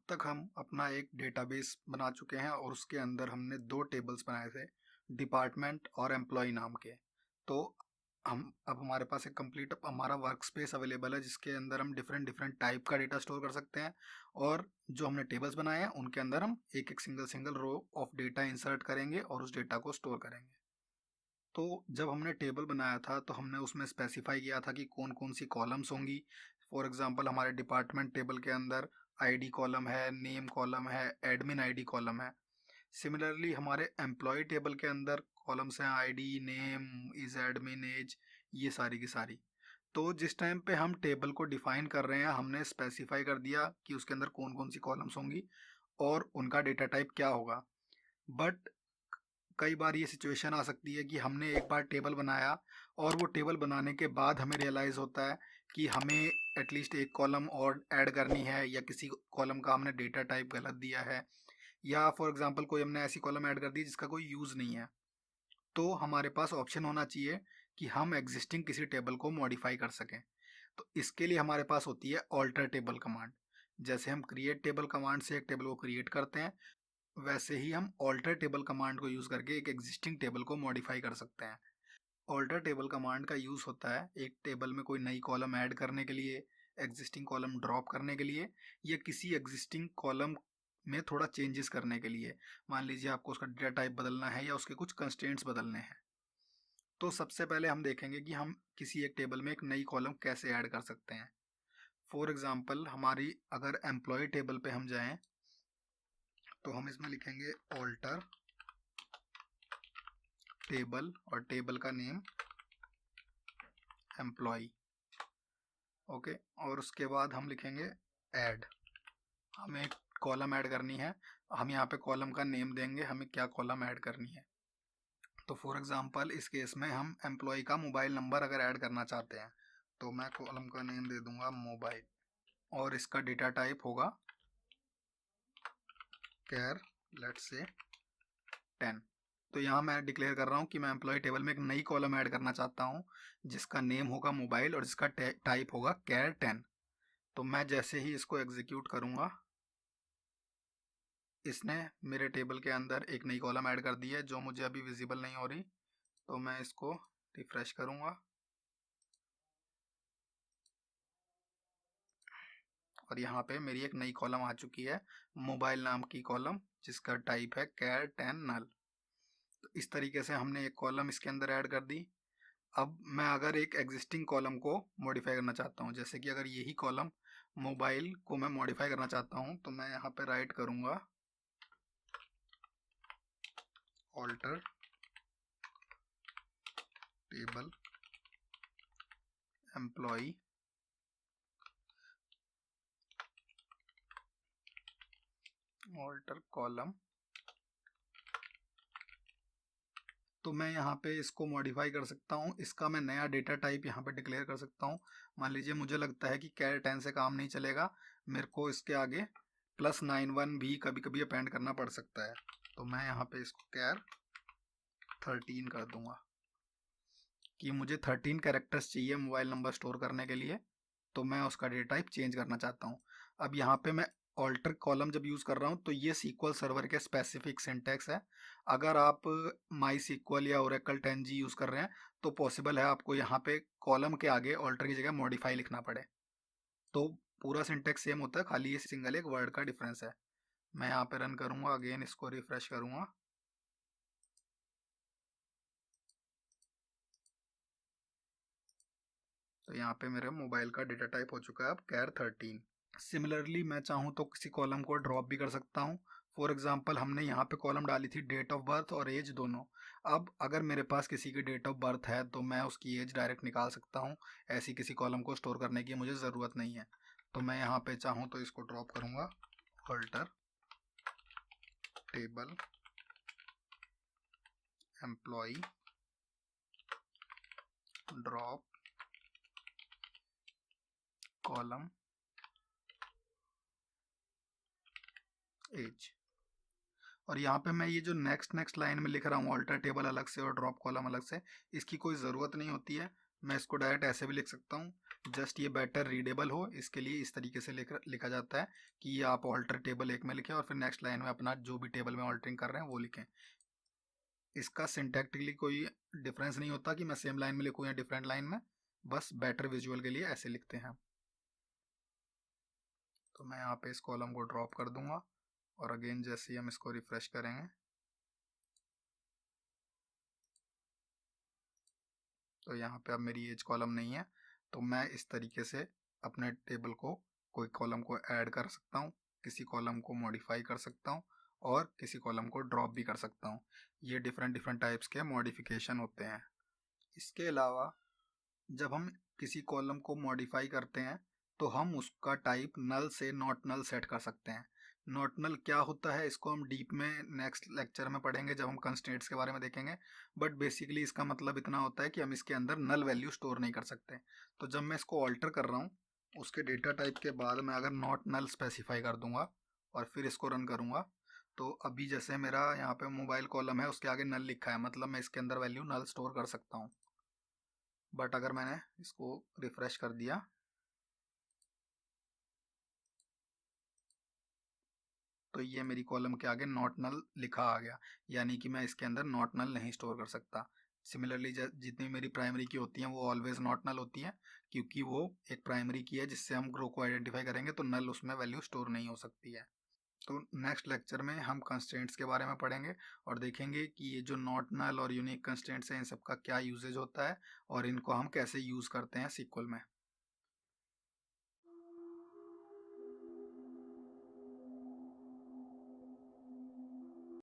तक हम अपना एक डेटाबेस बना चुके हैं और उसके अंदर हमने दो टेबल्स बनाए थे, डिपार्टमेंट और एम्प्लॉय नाम के। तो हम अब हमारे पास एक कंप्लीट हमारा वर्क स्पेस अवेलेबल है जिसके अंदर हम डिफरेंट डिफरेंट टाइप का डेटा स्टोर कर सकते हैं। और जो हमने टेबल्स बनाए हैं उनके अंदर हम एक एक single single row of data insert करेंगे और उस डेटा को स्टोर करेंगे। तो जब हमने टेबल बनाया था तो हमने उसमें स्पेसिफाई किया था कि कौन कौन सी कॉलम्स होंगी। फॉर एग्जांपल हमारे डिपार्टमेंट टेबल के अंदर आईडी कॉलम है, नेम कॉलम है, एडमिन आईडी कॉलम है। सिमिलरली हमारे एम्प्लॉय टेबल के अंदर कॉलम्स हैं ID, name, is admin, age, ये सारी की सारी। तो जिस टाइम पे हम टेबल को डिफाइन कर रहे हैं हमने स्पेसिफाई कर दिया कि उसके अंदर कौन कौन सी कॉलम्स होंगी और उनका डेटा टाइप क्या होगा। बट कई बार ये सिचुएशन आ सकती है कि हमने एक बार टेबल बनाया और वो टेबल बनाने के बाद हमें रियलाइज़ होता है कि हमें एटलीस्ट एक कॉलम और ऐड करनी है या किसी कॉलम का हमने डेटा टाइप गलत दिया है, या फॉर एग्जांपल कोई हमने ऐसी कॉलम ऐड कर दी जिसका कोई यूज़ नहीं है। तो हमारे पास ऑप्शन होना चाहिए कि हम एग्जिस्टिंग किसी टेबल को मॉडिफाई कर सकें। तो इसके लिए हमारे पास होती है ऑल्टर टेबल कमांड। जैसे हम क्रिएट टेबल कमांड से एक टेबल को क्रिएट करते हैं, वैसे ही हम ऑल्टर टेबल कमांड को यूज़ करके एक एग्जिस्टिंग टेबल को मॉडिफाई कर सकते हैं। ऑल्टर टेबल कमांड का यूज़ होता है एक टेबल में कोई नई कॉलम ऐड करने के लिए, एग्जिस्टिंग कॉलम ड्रॉप करने के लिए, या किसी एग्जिस्टिंग कॉलम में थोड़ा चेंजेस करने के लिए। मान लीजिए आपको उसका डेटा टाइप बदलना है या उसके कुछ कंस्ट्रेंट्स बदलने हैं। तो सबसे पहले हम देखेंगे कि हम किसी एक टेबल में एक नई कॉलम कैसे ऐड कर सकते हैं। फॉर एग्जांपल हमारी अगर एम्प्लॉय टेबल पे हम जाएं तो हम इसमें लिखेंगे ऑल्टर टेबल और टेबल का नेम एम्प्लॉय। ओके, और उसके बाद हम लिखेंगे ऐड। हमें एक कॉलम ऐड करनी है, हम यहाँ पे कॉलम का नेम देंगे हमें क्या कॉलम ऐड करनी है। तो फॉर एग्जांपल इस केस में हम एम्प्लॉय का मोबाइल नंबर अगर ऐड करना चाहते हैं तो मैं कॉलम का नेम दे दूंगा मोबाइल और इसका डेटा टाइप होगा कैर, लेट्स से 10। तो यहाँ मैं डिक्लेयर कर रहा हूँ कि मैं एम्प्लॉय टेबल में एक नई कॉलम ऐड करना चाहता हूँ जिसका नेम होगा मोबाइल और जिसका टाइप होगा कैर 10। तो मैं जैसे ही इसको एग्जीक्यूट करूँगा इसने मेरे टेबल के अंदर एक नई कॉलम ऐड कर दी है जो मुझे अभी विजिबल नहीं हो रही। तो मैं इसको रिफ्रेश करूँगा और यहाँ पे मेरी एक नई कॉलम आ चुकी है, मोबाइल नाम की कॉलम जिसका टाइप है कैर 10 नल। तो इस तरीके से हमने एक कॉलम इसके अंदर ऐड कर दी। अब मैं अगर एक एग्जिस्टिंग कॉलम को मॉडिफाई करना चाहता हूँ, जैसे कि अगर यही कॉलम मोबाइल को मैं मॉडिफाई करना चाहता हूँ तो मैं यहाँ पे राइट करूँगा alter table employ alter column. तो मैं यहाँ पे इसको मॉडिफाई कर सकता हूँ, इसका मैं नया डेटा टाइप यहाँ पे डिक्लेयर कर सकता हूँ। मान लीजिए मुझे लगता है कि कैर 10 से काम नहीं चलेगा, मेरे को इसके आगे +91 भी कभी कभी अपेंड करना पड़ सकता है। तो मैं यहाँ पे इसको कैर 13 कर दूंगा कि मुझे 13 कैरेक्टर्स चाहिए मोबाइल नंबर स्टोर करने के लिए। तो मैं उसका डेटा टाइप चेंज करना चाहता हूँ। अब यहाँ पे मैं ऑल्टर कॉलम जब यूज़ कर रहा हूँ तो ये सीक्वल सर्वर के स्पेसिफिक सिंटैक्स है। अगर आप माई सीक्वल या ओरेकल 10G यूज़ कर रहे हैं तो पॉसिबल है आपको यहाँ पे कॉलम के आगे ऑल्टर की जगह मॉडिफाई लिखना पड़े। तो पूरा सिंटैक्स सेम होता है, खाली ये सिंगल एक वर्ड का डिफरेंस है। मैं यहाँ पे रन करूँगा, अगेन इसको रिफ्रेश करूँगा। तो यहाँ पे मेरे मोबाइल का डेटा टाइप हो चुका है अब कैर 13। सिमिलरली मैं चाहूँ तो किसी कॉलम को ड्रॉप भी कर सकता हूँ। फॉर एग्जांपल हमने यहाँ पे कॉलम डाली थी डेट ऑफ बर्थ और एज दोनों। अब अगर मेरे पास किसी की डेट ऑफ बर्थ है तो मैं उसकी एज डायरेक्ट निकाल सकता हूँ, ऐसी किसी कॉलम को स्टोर करने की मुझे ज़रूरत नहीं है। तो मैं यहाँ पे चाहूँ तो इसको ड्रॉप करूँगा alter table employ drop column age. और यहाँ पे मैं ये जो नेक्स्ट लाइन में लिख रहा हूँ ऑल्टर टेबल अलग से और ड्रॉप कॉलम अलग से, इसकी कोई ज़रूरत नहीं होती है। मैं इसको डायरेक्ट ऐसे भी लिख सकता हूँ, जस्ट ये बेटर रीडेबल हो इसके लिए इस तरीके से लिखा जाता है कि ये आप ऑल्टर टेबल एक में लिखें और फिर नेक्स्ट लाइन में अपना जो भी टेबल में ऑल्टरिंग कर रहे हैं वो लिखें। इसका सिंटैक्टिकली कोई डिफरेंस नहीं होता कि मैं सेम लाइन में लिखूँ या डिफरेंट लाइन में, बस बेटर विजुअल के लिए ऐसे लिखते हैं। तो मैं यहाँ पे इस कॉलम को ड्रॉप कर दूंगा और अगेन जैसे ही हम इसको रिफ्रेश करेंगे तो यहाँ पे अब मेरी एज कॉलम नहीं है। तो मैं इस तरीके से अपने टेबल को कोई कॉलम को ऐड कर सकता हूँ, किसी कॉलम को मॉडिफाई कर सकता हूँ और किसी कॉलम को ड्रॉप भी कर सकता हूँ। ये डिफरेंट डिफरेंट टाइप्स के मॉडिफिकेशन होते हैं। इसके अलावा जब हम किसी कॉलम को मॉडिफाई करते हैं तो हम उसका टाइप नल से नॉट नल सेट कर सकते हैं। नॉट नल क्या होता है इसको हम डीप में नेक्स्ट लेक्चर में पढ़ेंगे जब हम कंस्ट्रेंट्स के बारे में देखेंगे, बट बेसिकली इसका मतलब इतना होता है कि हम इसके अंदर नल वैल्यू स्टोर नहीं कर सकते। तो जब मैं इसको ऑल्टर कर रहा हूँ उसके डेटा टाइप के बाद मैं अगर नॉट नल स्पेसिफाई कर दूंगा और फिर इसको रन करूँगा तो अभी जैसे मेरा यहाँ पे मोबाइल कॉलम है उसके आगे नल लिखा है, मतलब मैं इसके अंदर वैल्यू नल स्टोर कर सकता हूँ। बट अगर मैंने इसको रिफ्रेश कर दिया तो ये मेरी कॉलम के आगे नॉट नल लिखा आ गया, यानी कि मैं इसके अंदर नॉट नल नहीं स्टोर कर सकता। सिमिलरली जितनी मेरी प्राइमरी की होती हैं वो ऑलवेज नॉट नल होती हैं क्योंकि वो एक प्राइमरी की है जिससे हम ग्रो को आइडेंटिफाई करेंगे तो नल उसमें वैल्यू स्टोर नहीं हो सकती है। तो नेक्स्ट लेक्चर में हम कंस्ट्रेंट्स के बारे में पढ़ेंगे और देखेंगे कि ये जो नॉट नल और यूनिक कंस्ट्रेंट्स हैं इन सब का क्या यूजेज होता है और इनको हम कैसे यूज़ करते हैं सीक्वल में।